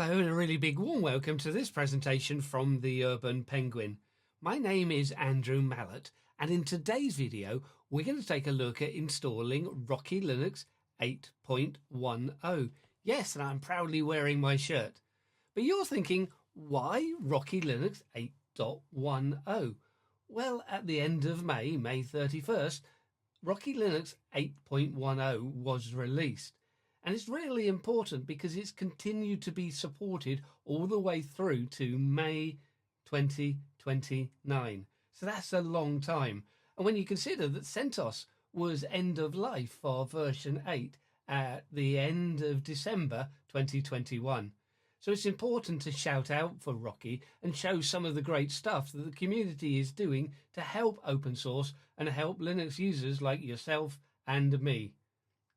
Hello and a really big warm welcome to this presentation from the Urban Penguin. My name is Andrew Mallett, and in today's video we're going to take a look at installing Rocky Linux 8.10. Yes, and I'm proudly wearing my shirt. But you're thinking, why Rocky Linux 8.10? Well, at the end of May 31st, Rocky Linux 8.10 was released. And it's really important because it's continued to be supported all the way through to May 2029. So that's a long time. And when you consider that CentOS was end of life for version 8 at the end of December 2021. So it's important to shout out for Rocky and show some of the great stuff that the community is doing to help open source and help Linux users like yourself and me.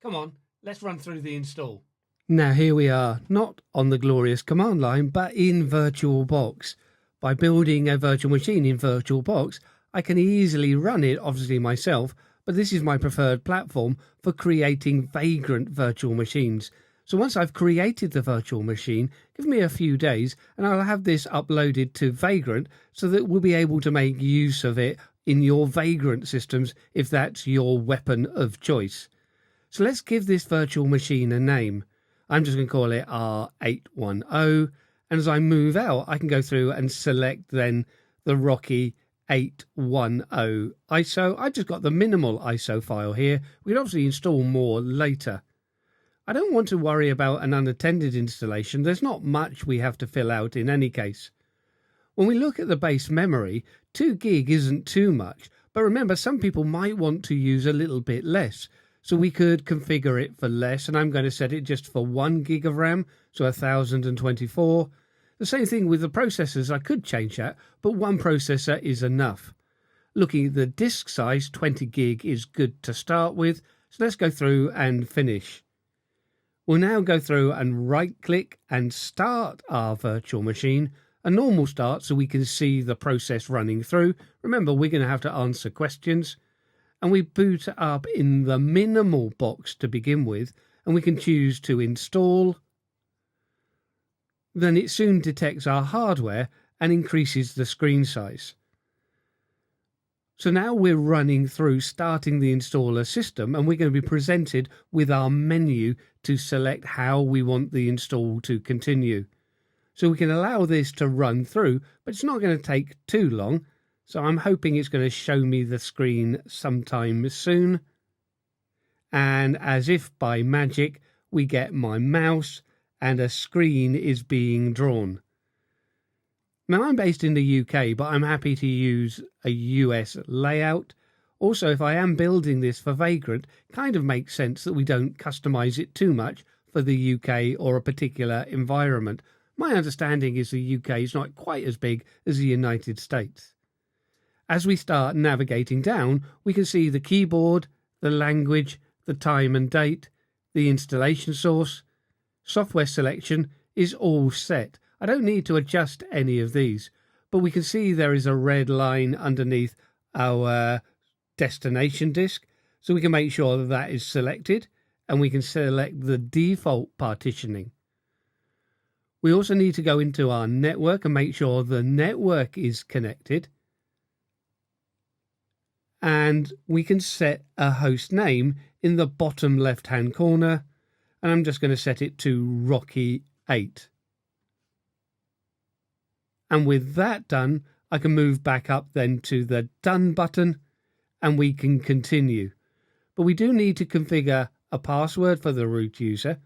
Come on. Let's run through the install. Now here we are, not on the glorious command line, but in VirtualBox. By building a virtual machine in VirtualBox, I can easily run it, obviously myself, but this is my preferred platform for creating Vagrant virtual machines. So once I've created the virtual machine, give me a few days and I'll have this uploaded to Vagrant so that we'll be able to make use of it in your Vagrant systems if that's your weapon of choice. So let's give this virtual machine a name. I'm just going to call it R810. And as I move out, I can go through and select then the Rocky 810 ISO. I just got the minimal ISO file here. We can obviously install more later. I don't want to worry about an unattended installation. There's not much we have to fill out in any case. When we look at the base memory, 2 gig isn't too much. But remember, some people might want to use a little bit less. So we could configure it for less, and I'm going to set it just for 1 gig of RAM, so 1024. The same thing with the processors, I could change that, but one processor is enough. Looking at the disk size, 20 gig is good to start with, so let's go through and finish. We'll now go through and right-click and start our virtual machine, a normal start so we can see the process running through. Remember, we're going to have to answer questions. And we boot up in the minimal box to begin with, and we can choose to install. Then it soon detects our hardware and increases the screen size. So now we're running through starting the installer system, and we're going to be presented with our menu to select how we want the install to continue. So we can allow this to run through, but it's not going to take too long. So I'm hoping it's going to show me the screen sometime soon. And as if by magic, we get my mouse and a screen is being drawn. Now I'm based in the UK, but I'm happy to use a US layout. Also, if I am building this for Vagrant, it kind of makes sense that we don't customize it too much for the UK or a particular environment. My understanding is the UK is not quite as big as the United States. As we start navigating down, we can see the keyboard, the language, the time and date, the installation source. Software selection is all set. I don't need to adjust any of these, but we can see there is a red line underneath our destination disk, so we can make sure that that is selected, and we can select the default partitioning. We also need to go into our network and make sure the network is connected. And we can set a host name in the bottom left hand corner, and I'm just going to set it to Rocky 8. And with that done, I can move back up then to the done button and we can continue. But we do need to configure a password for the root user.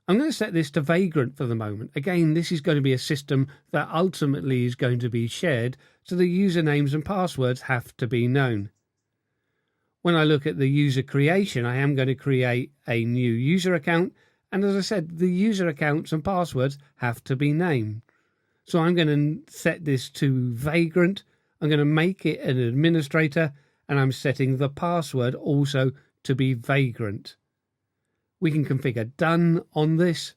I'm going to set this to Vagrant for the moment. Again, this is going to be a system that ultimately is going to be shared, so the usernames and passwords have to be known. When I look at the user creation, I am going to create a new user account. And as I said, the user accounts and passwords have to be named. So I'm going to set this to Vagrant. I'm going to make it an administrator, and I'm setting the password also to be Vagrant. We can configure done on this.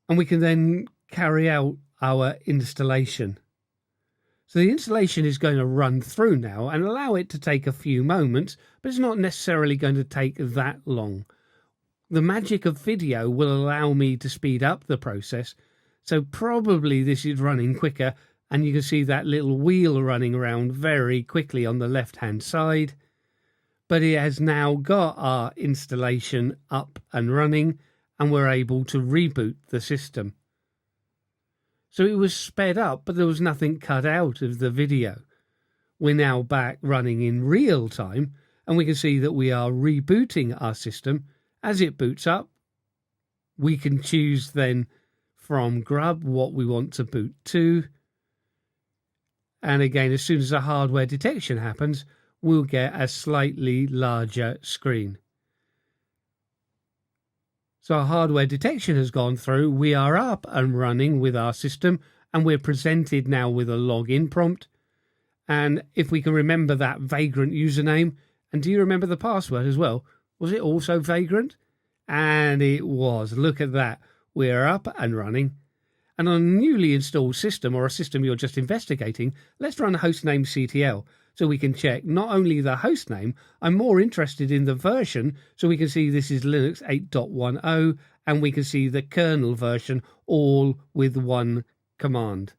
And we can then carry out our installation. So the installation is going to run through now and allow it to take a few moments, but it's not necessarily going to take that long. The magic of video will allow me to speed up the process, so probably this is running quicker, and you can see that little wheel running around very quickly on the left-hand side. But it has now got our installation up and running, and we're able to reboot the system. So it was sped up, but there was nothing cut out of the video. We're now back running in real time, and we can see that we are rebooting our system. As it boots up, we can choose then from Grub what we want to boot to. And again, as soon as a hardware detection happens, we'll get a slightly larger screen. So our hardware detection has gone through. We are up and running with our system, and we're presented now with a login prompt. And if we can remember that Vagrant username, and do you remember the password as well? Was it also Vagrant? And it was. Look at that. We're up and running. And on a newly installed system, or a system you're just investigating, let's run hostname CTL so we can check not only the hostname, I'm more interested in the version, so we can see this is Linux 8.10, and we can see the kernel version all with one command.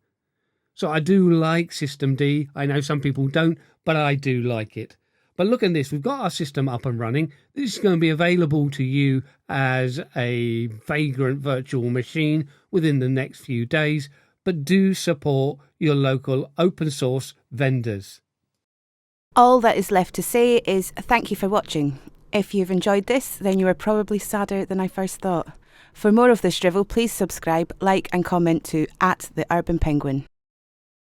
So I do like systemd. I know some people don't, but I do like it. But look at this, we've got our system up and running. This is going to be available to you as a Vagrant virtual machine within the next few days, but do support your local open source vendors. All that is left to say is thank you for watching. If you've enjoyed this, then you are probably sadder than I first thought. For more of this drivel, please subscribe, like and comment to @TheUrbanPenguin.